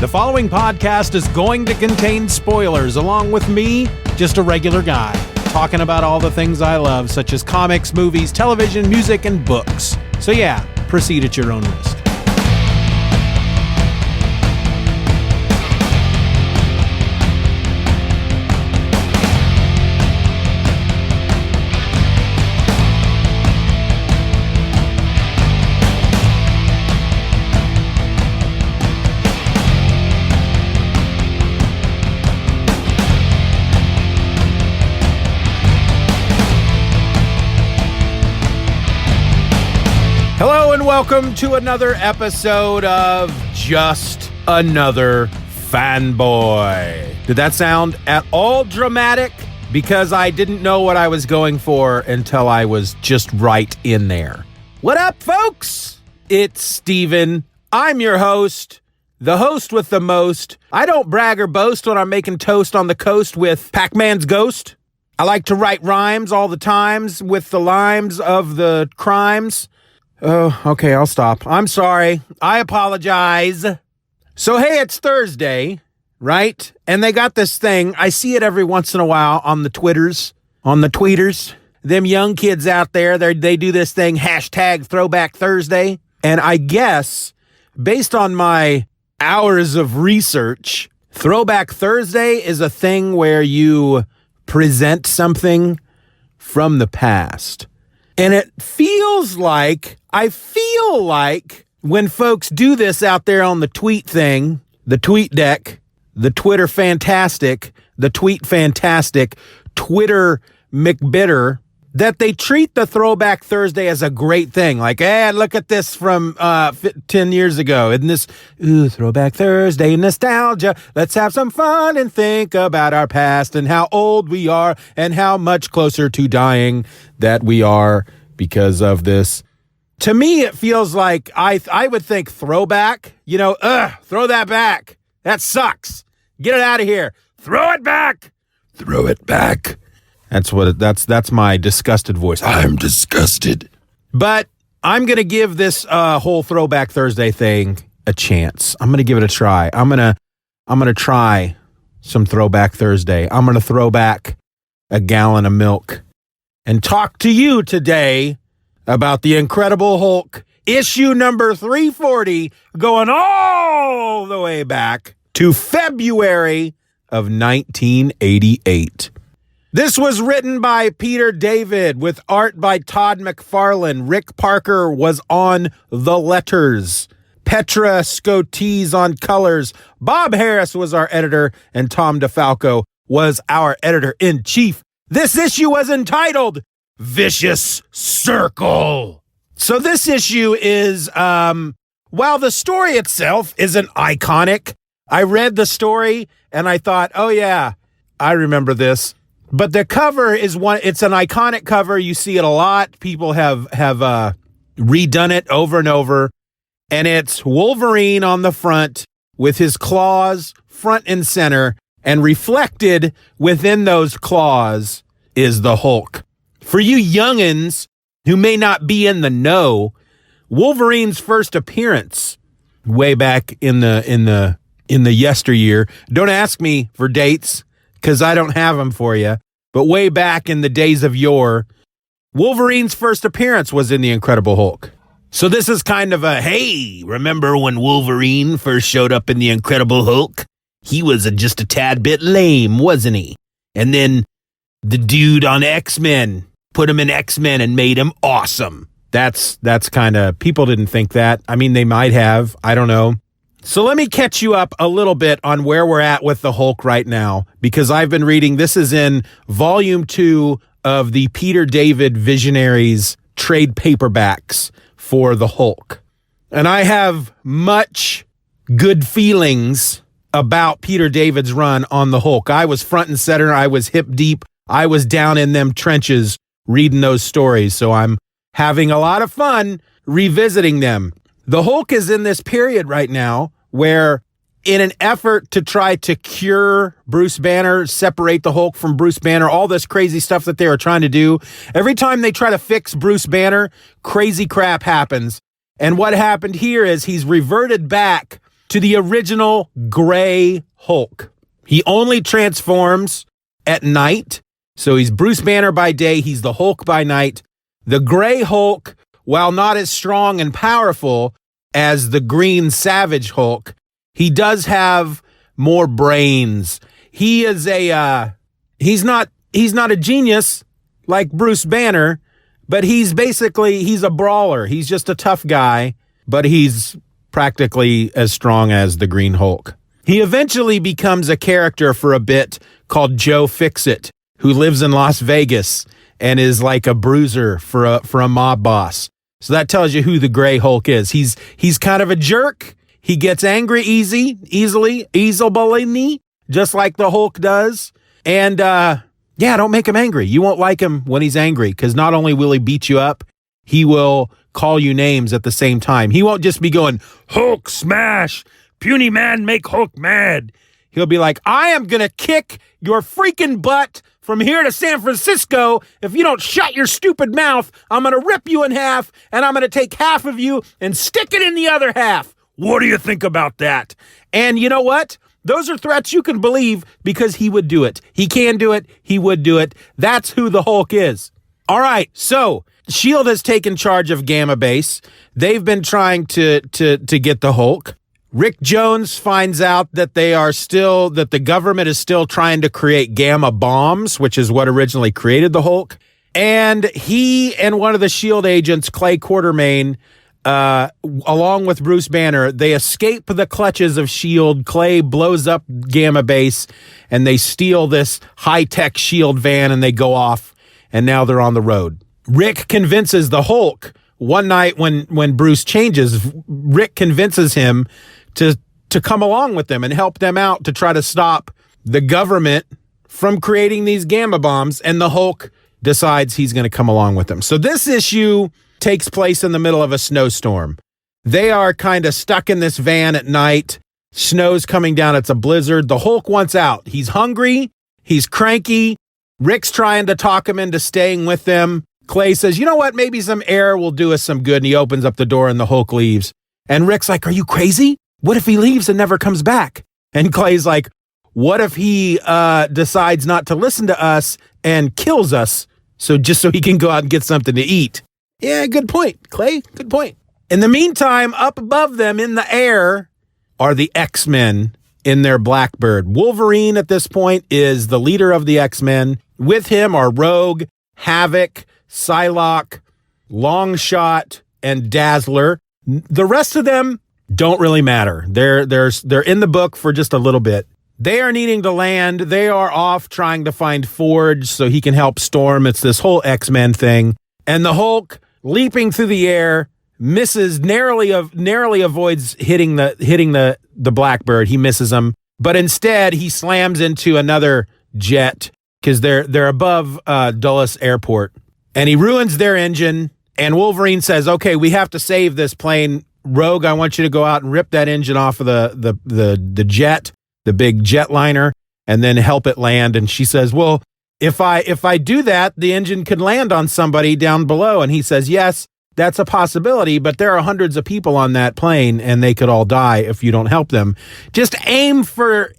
The following podcast is going to contain spoilers, along with me, just a regular guy, talking about all the things I love, such as comics, movies, television, music, and books. So yeah, proceed at your own risk. Hello and welcome to another episode of Just Another Fanboy. Did that sound at all dramatic? Because I didn't know what I was going for until I was just right in there. What up, folks? It's Steven. I'm your host, the host with the most. I don't brag or boast when I'm making toast on the coast with Pac-Man's ghost. I like to write rhymes all the times with the limes of the crimes. Oh, okay, I'll stop. I'm sorry. I apologize. So, hey, it's Thursday, right? And they got this thing. I see it every once in a while on the tweeters. Them young kids out there, they do this thing, hashtag Throwback Thursday. And I guess, based on my hours of research, Throwback Thursday is a thing where you present something from the past. And it feels like, I feel like when folks do this out there on the tweet thing, the tweet deck, the Twitter fantastic, the tweet fantastic, Twitter McBitter, that they treat the Throwback Thursday as a great thing. Like, hey, look at this from 10 years ago. Isn't this, Throwback Thursday, nostalgia. Let's have some fun and think about our past and how old we are and how much closer to dying that we are because of this. To me, it feels like I would think throwback, throw that back. That sucks. Get it out of here. Throw it back. Throw it back. That's my disgusted voice. I'm disgusted. But I'm going to give this whole Throwback Thursday thing a chance. I'm going to give it a try. I'm going to try some Throwback Thursday. I'm going to throw back a gallon of milk and talk to you today about the Incredible Hulk, issue number 340, going all the way back to February of 1988. This was written by Peter David with art by Todd McFarlane. Rick Parker was on the letters. Petra Scotese on colors. Bob Harras was our editor, and Tom DeFalco was our editor-in-chief. This issue was entitled Vicious Circle. So this issue is, while the story itself isn't iconic, I read the story and I thought, oh yeah, I remember this. But the cover is it's an iconic cover. You see it a lot. People have redone it over and over. And it's Wolverine on the front with his claws front and center, and reflected within those claws is the Hulk. For you youngins who may not be in the know, Wolverine's first appearance way back in the yesteryear. Don't ask me for dates, because I don't have them for you. But way back in the days of yore, Wolverine's first appearance was in The Incredible Hulk. So this is kind of a, hey, remember when Wolverine first showed up in The Incredible Hulk? He was just a tad bit lame, wasn't he? And then the dude on X-Men put him in X-Men and made him awesome. That's kind of, people didn't think that. I mean, they might have. I don't know. So let me catch you up a little bit on where we're at with the Hulk right now, because I've been reading, this is in volume 2 of the Peter David Visionaries trade paperbacks for the Hulk. And I have much good feelings about Peter David's run on the Hulk. I was front and center. I was hip deep. I was down in them trenches reading those stories. So I'm having a lot of fun revisiting them. The Hulk is in this period right now where, in an effort to try to cure Bruce Banner, separate the Hulk from Bruce Banner, all this crazy stuff that they are trying to do, every time they try to fix Bruce Banner, crazy crap happens. And what happened here is he's reverted back to the original Gray Hulk. He only transforms at night. So he's Bruce Banner by day. He's the Hulk by night. The Gray Hulk, while not as strong and powerful as the Green Savage Hulk, he does have more brains. He is he's not a genius like Bruce Banner, but he's a brawler. He's just a tough guy, but he's practically as strong as the Green Hulk. He eventually becomes a character for a bit called Joe Fixit, who lives in Las Vegas and is like a bruiser for a mob boss. So that tells you who the Gray Hulk is. He's kind of a jerk. He gets angry easily, just like the Hulk does. And don't make him angry. You won't like him when he's angry, because not only will he beat you up, he will call you names at the same time. He won't just be going, Hulk smash, puny man make Hulk mad. He'll be like, I am going to kick your freaking butt from here to San Francisco. If you don't shut your stupid mouth, I'm going to rip you in half, and I'm going to take half of you and stick it in the other half. What do you think about that? And you know what? Those are threats you can believe, because he would do it. He can do it. He would do it. That's who the Hulk is. All right. So S.H.I.E.L.D. has taken charge of Gamma Base. They've been trying to get the Hulk. Rick Jones finds out that the government is still trying to create gamma bombs, which is what originally created the Hulk. And he and one of the S.H.I.E.L.D. agents, Clay Quartermain, along with Bruce Banner, they escape the clutches of S.H.I.E.L.D. Clay blows up Gamma Base, and they steal this high-tech S.H.I.E.L.D. van, and they go off, and now they're on the road. Rick convinces the Hulk one night when Bruce changes. Rick convinces him to come along with them and help them out to try to stop the government from creating these gamma bombs, and the Hulk decides he's going to come along with them. So this issue takes place in the middle of a snowstorm. They are kind of stuck in this van at night. Snow's coming down. It's a blizzard. The Hulk wants out. He's hungry. He's cranky. Rick's trying to talk him into staying with them. Clay says, you know what? Maybe some air will do us some good. And he opens up the door, and the Hulk leaves. And Rick's like, are you crazy? What if he leaves and never comes back? And Clay's like, what if he decides not to listen to us and kills us, so he can go out and get something to eat? Yeah, good point, Clay. Good point. In the meantime, up above them in the air are the X-Men in their Blackbird. Wolverine at this point is the leader of the X-Men. With him are Rogue, Havoc, Psylocke, Longshot, and Dazzler. The rest of them don't really matter. They're in the book for just a little bit. They are needing to land. They are off trying to find Forge so he can help Storm. It's this whole X-Men thing. And the Hulk, leaping through the air, misses, narrowly avoids hitting the Blackbird. He misses them, but instead he slams into another jet, because they're above Dulles Airport, and he ruins their engine. And Wolverine says, okay, we have to save this plane. Rogue, I want you to go out and rip that engine off of the jet, the big jetliner, and then help it land. And she says, well, if I do that, the engine could land on somebody down below. And he says, yes, that's a possibility, but there are hundreds of people on that plane, and they could all die if you don't help them. Just aim for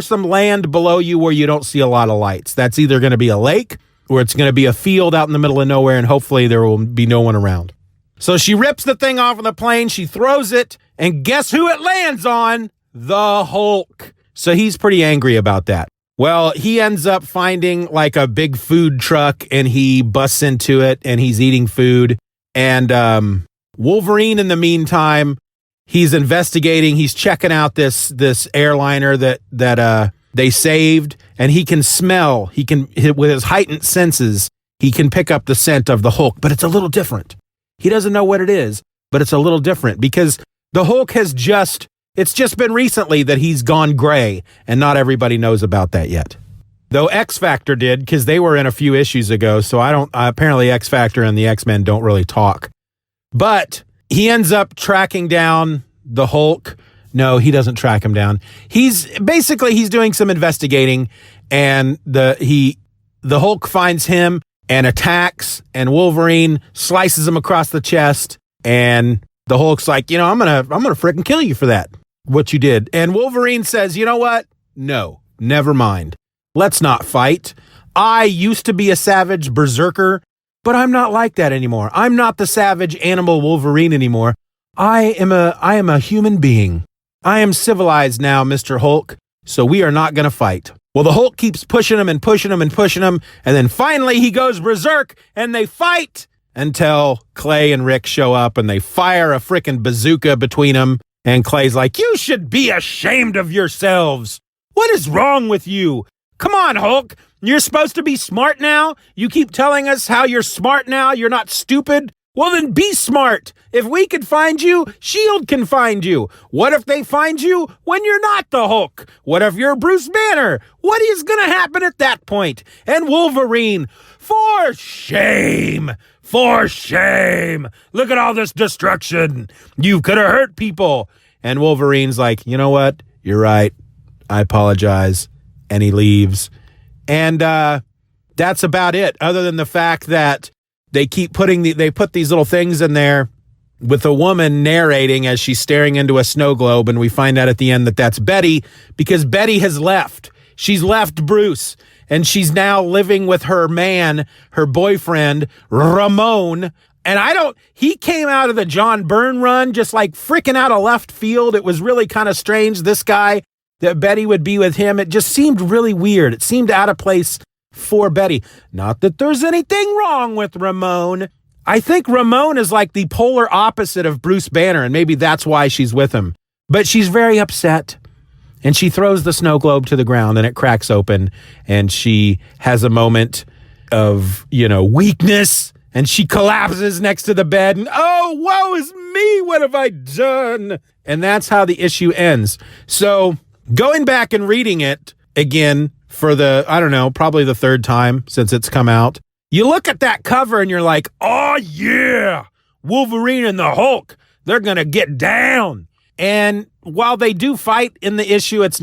some land below you where you don't see a lot of lights. That's either going to be a lake, or it's going to be a field out in the middle of nowhere, and hopefully there will be no one around. So she rips the thing off of the plane, she throws it, and guess who it lands on? The Hulk. So he's pretty angry about that. Well, he ends up finding like a big food truck, and he busts into it, and he's eating food. And Wolverine, in the meantime, he's investigating. He's checking out this airliner that they saved, and he can smell. With his heightened senses, he can pick up the scent of the Hulk, but it's a little different. He doesn't know what it is, but it's a little different, because the Hulk it's just been recently that he's gone gray, and not everybody knows about that yet. Though X-Factor did, because they were in a few issues ago, so apparently X-Factor and the X-Men don't really talk. But he ends up tracking down the Hulk. No, he doesn't track him down. He's doing some investigating, and the Hulk finds him and attacks, and Wolverine slices him across the chest, and the Hulk's like, I'm gonna freaking kill you for that. what you did. And Wolverine says, you know what? No, never mind. Let's not fight. I used to be a savage berserker, but I'm not like that anymore. I'm not the savage animal Wolverine anymore. I am a human being. I am civilized now, Mr. Hulk, so we are not going to fight. Well, the Hulk keeps pushing him and pushing him and pushing him, and then finally he goes berserk, and they fight until Clay and Rick show up, and they fire a frickin' bazooka between them, and Clay's like, you should be ashamed of yourselves. What is wrong with you? Come on, Hulk. You're supposed to be smart now? You keep telling us how you're smart now. You're not stupid. Well, then be smart. If we could find you, S.H.I.E.L.D. can find you. What if they find you when you're not the Hulk? What if you're Bruce Banner? What is going to happen at that point? And Wolverine, for shame. For shame. Look at all this destruction. You could have hurt people. And Wolverine's like, you know what? You're right. I apologize. And he leaves. And that's about it, other than the fact that they keep they put these little things in there with a woman narrating as she's staring into a snow globe, and we find out at the end that that's Betty, because Betty has left. She's left Bruce, and she's now living with her man, her boyfriend, Ramon. And he came out of the John Byrne run just like freaking out of left field. It was really kind of strange, this guy, that Betty would be with him. It just seemed really weird. It seemed out of place for Betty. Not that there's anything wrong with Ramon. I think Ramon is like the polar opposite of Bruce Banner, and maybe that's why she's with him. But she's very upset, and she throws the snow globe to the ground, and it cracks open, and she has a moment of, weakness, and she collapses next to the bed, and oh, woe is me, what have I done? And that's how the issue ends. So going back and reading it again for probably the third time since it's come out, you look at that cover and you're like, oh yeah, Wolverine and the Hulk, they're going to get down. And while they do fight in the issue, it's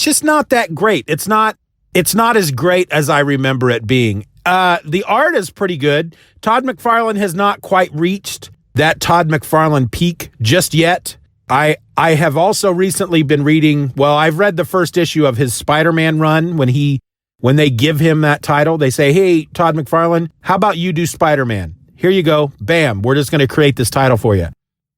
just not that great. It's not as great as I remember it being. The art is pretty good. Todd McFarlane has not quite reached that Todd McFarlane peak just yet. I have also recently been reading, I've read the first issue of his Spider-Man run. When they give him that title, they say, hey, Todd McFarlane, how about you do Spider-Man? Here you go. Bam. We're just going to create this title for you.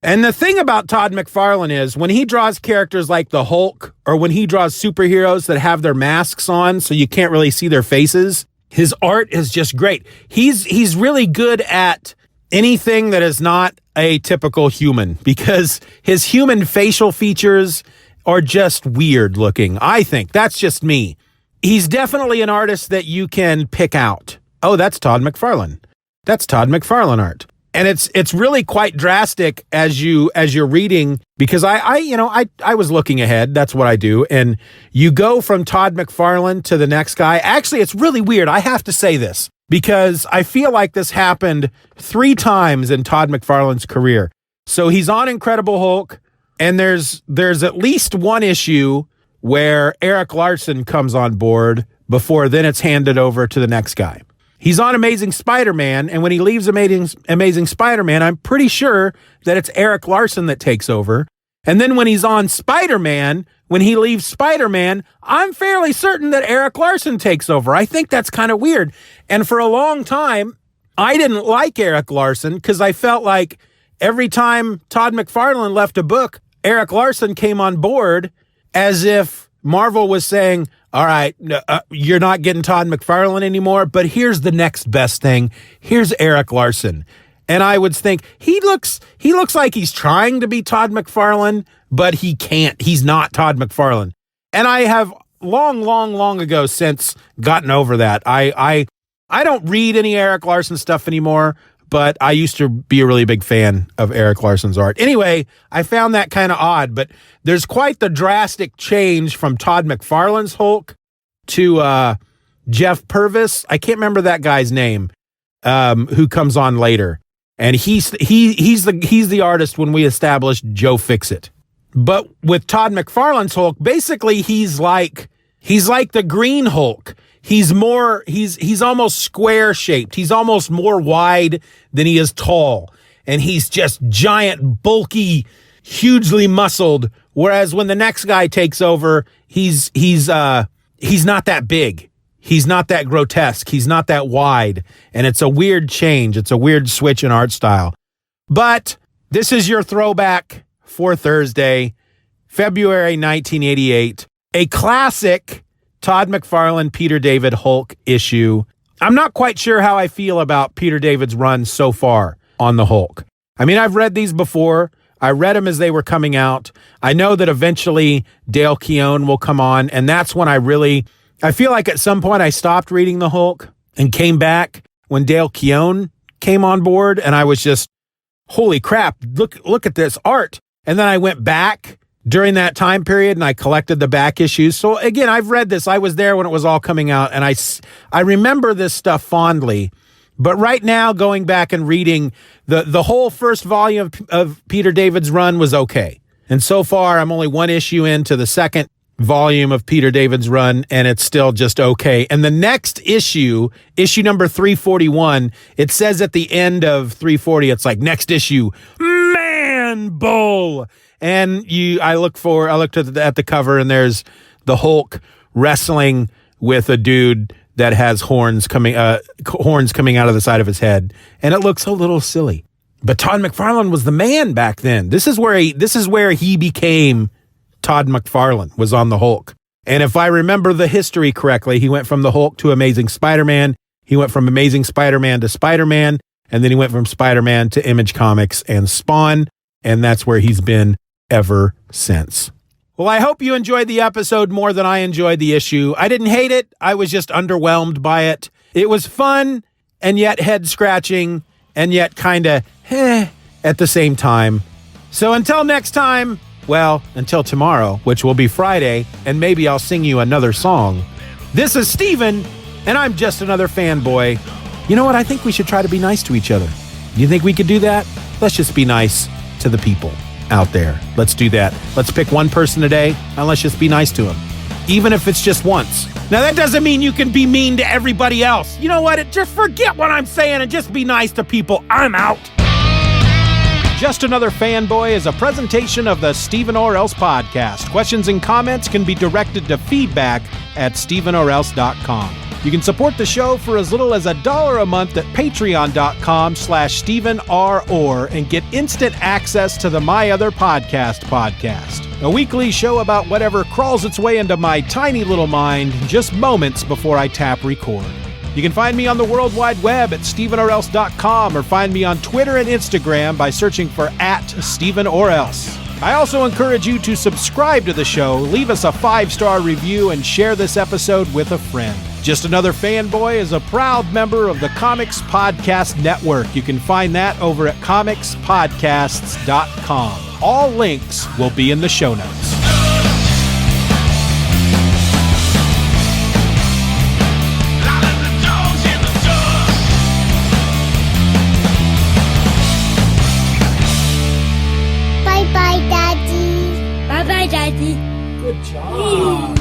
And the thing about Todd McFarlane is when he draws characters like the Hulk, or when he draws superheroes that have their masks on so you can't really see their faces, his art is just great. He's really good at anything that is not a typical human, because his human facial features are just weird looking. I think that's just me. He's definitely an artist that you can pick out. Oh, that's Todd McFarlane. That's Todd McFarlane art. And it's really quite drastic as you're reading, because I was looking ahead. That's what I do. And you go from Todd McFarlane to the next guy. Actually, it's really weird. I have to say this, because I feel like this happened 3 times in Todd McFarlane's career. So he's on Incredible Hulk, and there's at least one issue where Eric Larson comes on board before then it's handed over to the next guy. He's on Amazing Spider-Man, and when he leaves Amazing Spider-Man, I'm pretty sure that it's Eric Larson that takes over. And then when he's on Spider-Man, when he leaves Spider-Man, I'm fairly certain that Eric Larson takes over. I think that's kind of weird. And for a long time, I didn't like Eric Larson because I felt like every time Todd McFarlane left a book, Eric Larson came on board as if Marvel was saying, all right, you're not getting Todd McFarlane anymore, but here's the next best thing. Here's Eric Larson. And I would think he looks like he's trying to be Todd McFarlane, but he can't. He's not Todd McFarlane. And I have long ago since gotten over that. I don't read any Eric Larson stuff anymore, but I used to be a really big fan of Eric Larson's art. Anyway, I found that kind of odd, but there's quite the drastic change from Todd McFarlane's Hulk to Jeff Purvis. I can't remember that guy's name, who comes on later. And he's the artist when we established Joe Fixit. But with Todd McFarlane's Hulk, basically he's like the Green Hulk. He's almost square shaped. He's almost more wide than he is tall. And he's just giant, bulky, hugely muscled Whereas when the next guy takes over, he's not that big. He's not that grotesque. He's not that wide. And it's a weird change. It's a weird switch in art style. But this is your throwback for Thursday, February 1988. A classic Todd McFarlane, Peter David Hulk issue. I'm not quite sure how I feel about Peter David's run so far on the Hulk. I mean, I've read these before. I read them as they were coming out. I know that eventually Dale Keown will come on, and that's when I feel like at some point I stopped reading the Hulk and came back when Dale Keown came on board, and I was just, holy crap, look at this art. And then I went back during that time period and I collected the back issues. So again, I've read this. I was there when it was all coming out, and I remember this stuff fondly. But right now, going back and reading the whole first volume of Peter David's run was okay. And so far, I'm only one issue into the second volume of Peter David's run, and it's still just okay. And the next issue number 341, it says at the end of 340, it's like, next issue, Man Bull. And I looked at the cover, and there's the Hulk wrestling with a dude that has horns coming out of the side of his head, and it looks a little silly. But Todd McFarlane was the man back then. This is where he became Todd McFarlane, was on the Hulk. And if I remember the history correctly, he went from the Hulk to Amazing Spider-Man. He went from Amazing Spider-Man to Spider-Man, and then he went from Spider-Man to Image Comics and Spawn, and that's where he's been ever since. Well, I hope you enjoyed the episode more than I enjoyed the issue. I didn't hate it. I was just underwhelmed by it. It was fun and yet head-scratching and yet kind of at the same time. So until next time, well, until tomorrow, which will be Friday, and maybe I'll sing you another song. This is Steven, and I'm just another fanboy. You know what? I think we should try to be nice to each other. You think we could do that? Let's just be nice to the people out there. Let's do that. Let's pick one person a day, and let's just be nice to them, even if it's just once. Now, that doesn't mean you can be mean to everybody else. You know what? Just forget what I'm saying and just be nice to people. I'm out. Just Another Fanboy is a presentation of the Stephen or Else podcast. Questions and comments can be directed to feedback@stephenorelse.com. You can support the show for as little as $1 a month at patreon.com/StephenRor and get instant access to the My Other Podcast, a weekly show about whatever crawls its way into my tiny little mind just moments before I tap record. You can find me on the World Wide Web at stephenorelse.com or find me on Twitter and Instagram by searching for @StephenOrElse. I also encourage you to subscribe to the show, leave us a 5-star review, and share this episode with a friend. Just Another Fanboy is a proud member of the Comics Podcast Network. You can find that over at comicspodcasts.com. All links will be in the show notes. Bye-bye, Daddy. Bye-bye, Daddy. Good job.